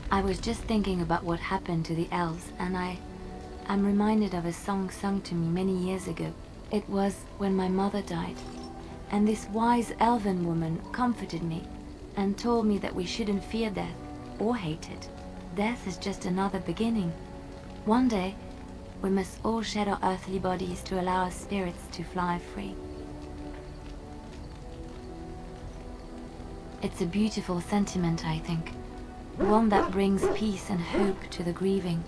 I was just thinking about what happened to the elves, and I'm reminded of a song sung to me many years ago. It was when my mother died, and this wise elven woman comforted me and told me that we shouldn't fear death or hate it. Death is just another beginning. One day, we must all shed our earthly bodies to allow our spirits to fly free. It's a beautiful sentiment, I think, one that brings peace and hope to the grieving.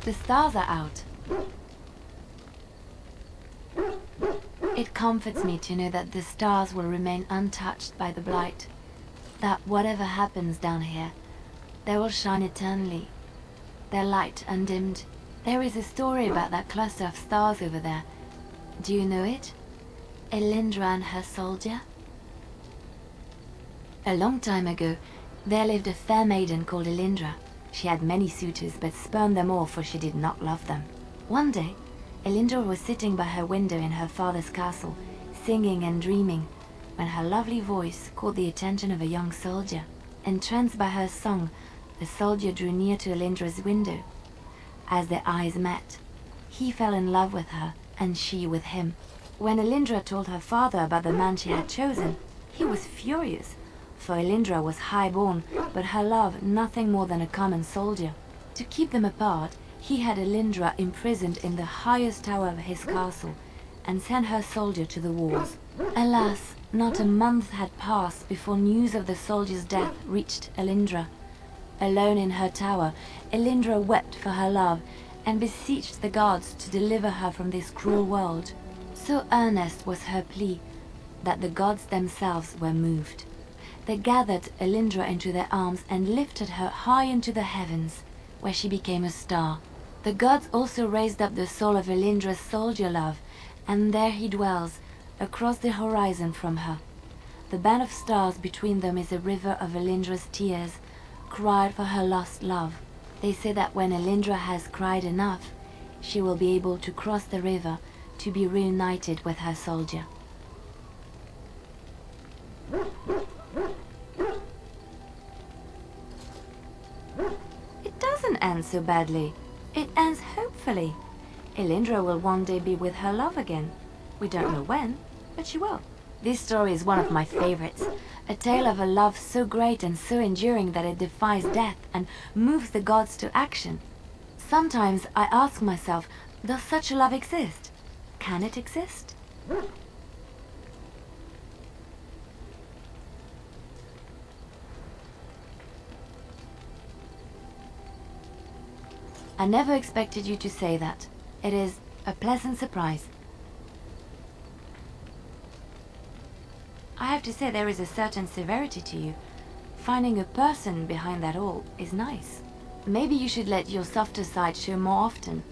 The stars are out. It comforts me to know that the stars will remain untouched by the blight, that whatever happens down here, they will shine eternally, their light undimmed. There is a story about that cluster of stars over there. Do you know it? Elindra and her soldier? A long time ago, there lived a fair maiden called Elindra. She had many suitors, but spurned them all, for she did not love them. One day, Elindra was sitting by her window in her father's castle, singing and dreaming, when her lovely voice caught the attention of a young soldier. Entranced by her song, the soldier drew near to Elindra's window. As their eyes met, he fell in love with her, and she with him. When Elindra told her father about the man she had chosen, he was furious, for Elindra was high-born, but her love nothing more than a common soldier. To keep them apart, he had Elindra imprisoned in the highest tower of his castle, and sent her soldier to the wars. Alas, not a month had passed before news of the soldier's death reached Elindra. Alone in her tower, Elindra wept for her love, and beseeched the gods to deliver her from this cruel world. So earnest was her plea, that the gods themselves were moved. They gathered Elindra into their arms and lifted her high into the heavens, where she became a star. The gods also raised up the soul of Elindra's soldier love, and there he dwells, across the horizon from her. The band of stars between them is a river of Elindra's tears, cried for her lost love. They say that when Elindra has cried enough, she will be able to cross the river to be reunited with her soldier. so badly. It ends hopefully. Elindra will one day be with her love again. We don't know when, but she will. This story is one of my favorites. A tale of a love so great and so enduring that it defies death and moves the gods to action. Sometimes I ask myself, does such a love exist? Can it exist? I never expected you to say that. It is a pleasant surprise. I have to say there is a certain severity to you. Finding a person behind that all is nice. Maybe you should let your softer side show more often.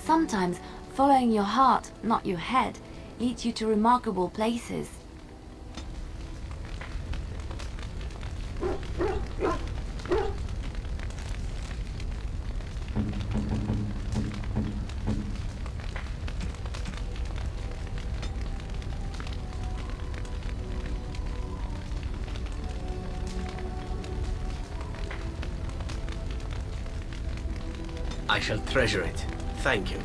Sometimes following your heart, not your head, leads you to remarkable places. I shall treasure it. Thank you.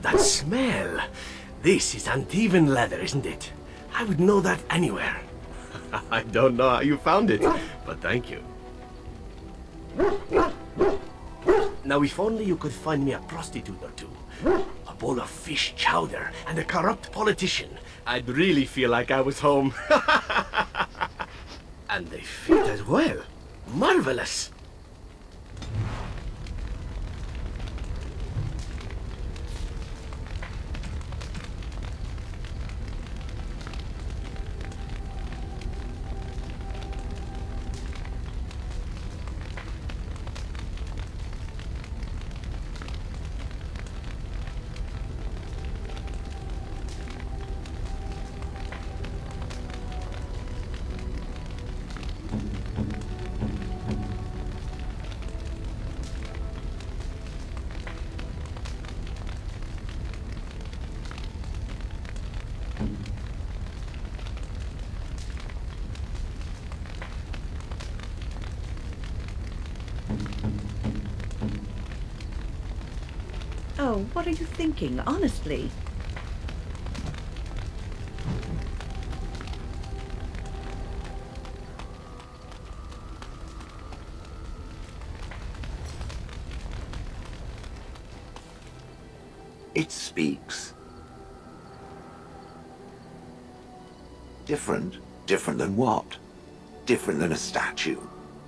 That smell. This is uneven leather, isn't it? I would know that anywhere. I don't know how you found it, but thank you. Now, if only you could find me a prostitute or two, a bowl of fish chowder, and a corrupt politician, I'd really feel like I was home. And they fit as well. Marvelous! Oh, what are you thinking, honestly? It speaks. Different? Different than what? Different than a statue?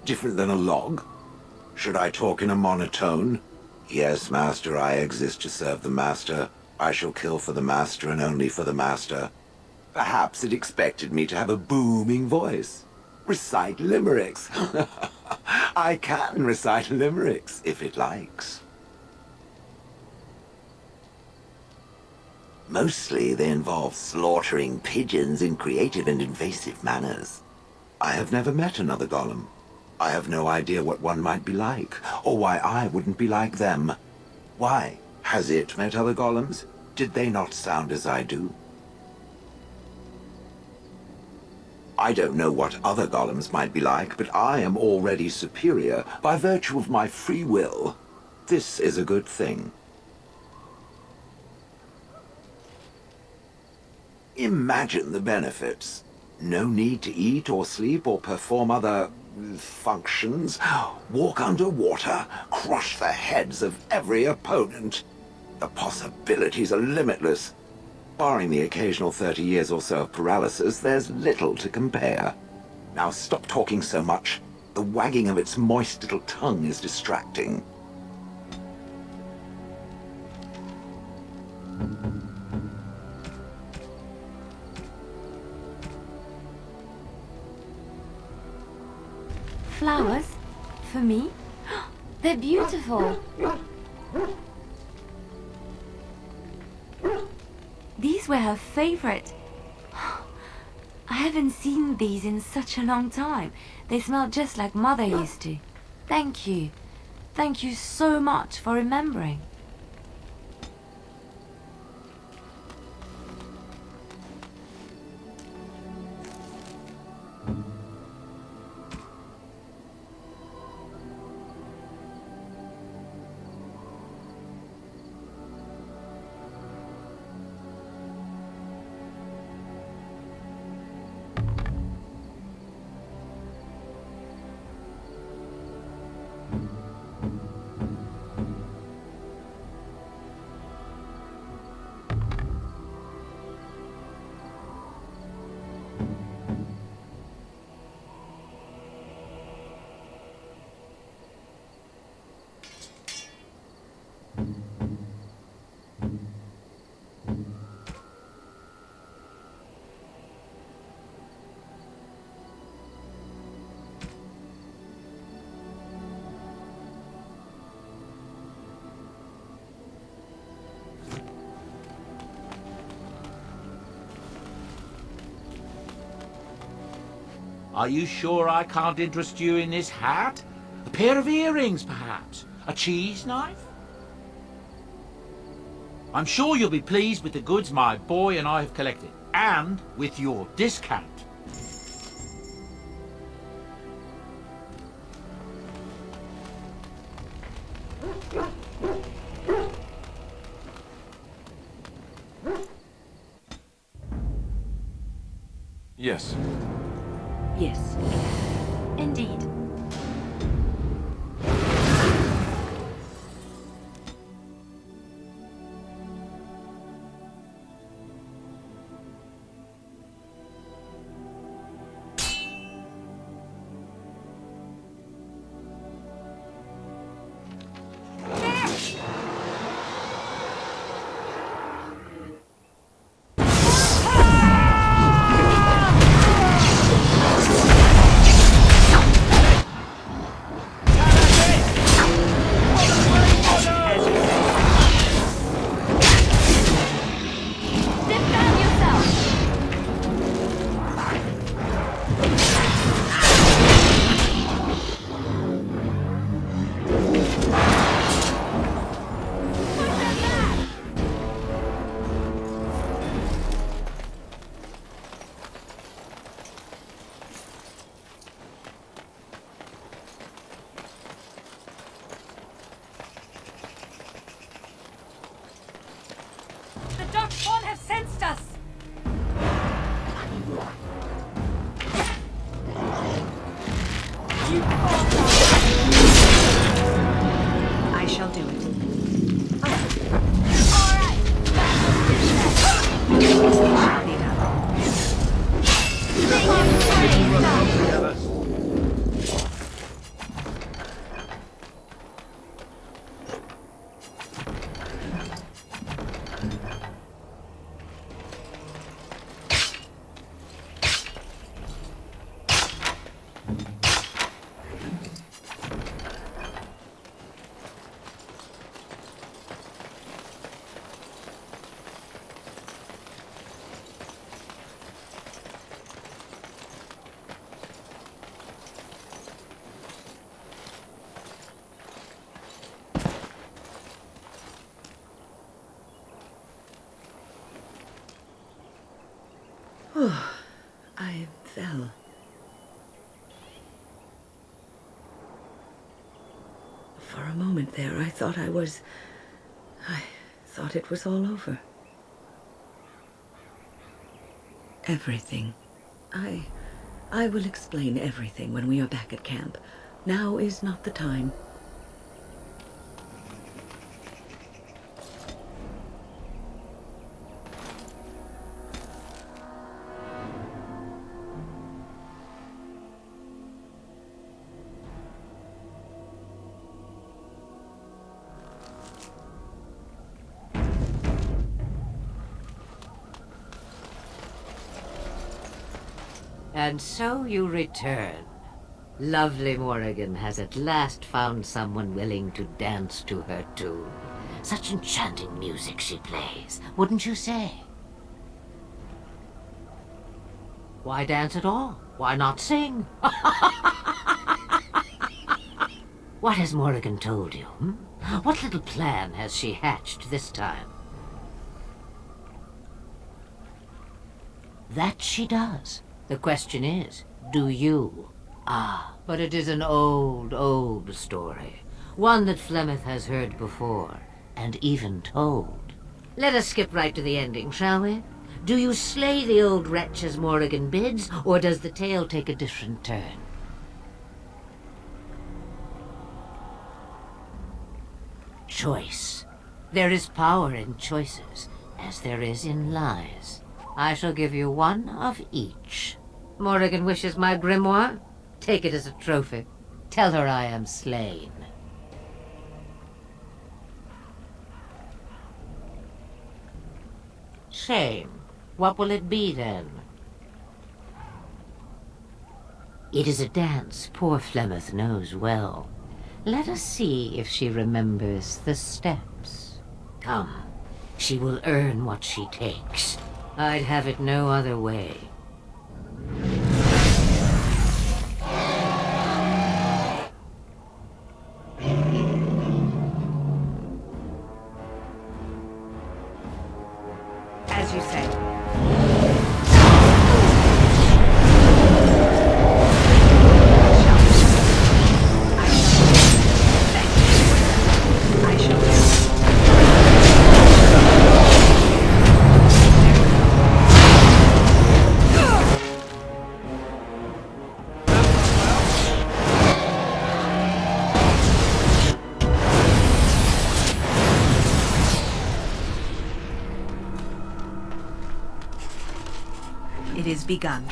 Different than a log? Should I talk in a monotone? Yes, master, I exist to serve the master. I shall kill for the master and only for the master. Perhaps it expected me to have a booming voice. Recite limericks. I can recite limericks, if it likes. Mostly they involve slaughtering pigeons in creative and invasive manners. I have never met another golem. I have no idea what one might be like, or why I wouldn't be like them. Why? Has it met other golems? Did they not sound as I do? I don't know what other golems might be like, but I am already superior by virtue of my free will. This is a good thing. Imagine the benefits. No need to eat or sleep or perform other functions. Walk underwater, crush the heads of every opponent. The possibilities are limitless. Barring the occasional 30 years or so of paralysis, there's little to compare. Now stop talking so much. The wagging of its moist little tongue is distracting. Flowers? For me? They're beautiful. These were her favorite. I haven't seen these in such a long time. They smell just like Mother used to. Thank you. Thank you so much for remembering. Are you sure I can't interest you in this hat? A pair of earrings, perhaps? A cheese knife? I'm sure you'll be pleased with the goods my boy and I have collected, and with your discount. Yes. Yes. Indeed. I shall do it. Shall be done. I fell. For a moment there, I thought I thought it was all over. Everything. I will explain everything when we are back at camp. Now is not the time. And so you return. Lovely Morrigan has at last found someone willing to dance to her tune. Such enchanting music she plays, wouldn't you say? Why dance at all? Why not sing? What has Morrigan told you? What little plan has she hatched this time? That she does. The question is, do you? Ah, but it is an old, old story. One that Flemeth has heard before, and even told. Let us skip right to the ending, shall we? Do you slay the old wretch as Morrigan bids, or does the tale take a different turn? Choice. There is power in choices, as there is in lies. I shall give you one of each. Morrigan wishes my grimoire? Take it as a trophy. Tell her I am slain. Shame. What will it be, then? It is a dance poor Flemeth knows well. Let us see if she remembers the steps. Come. She will earn what she takes. I'd have it no other way. It is begun.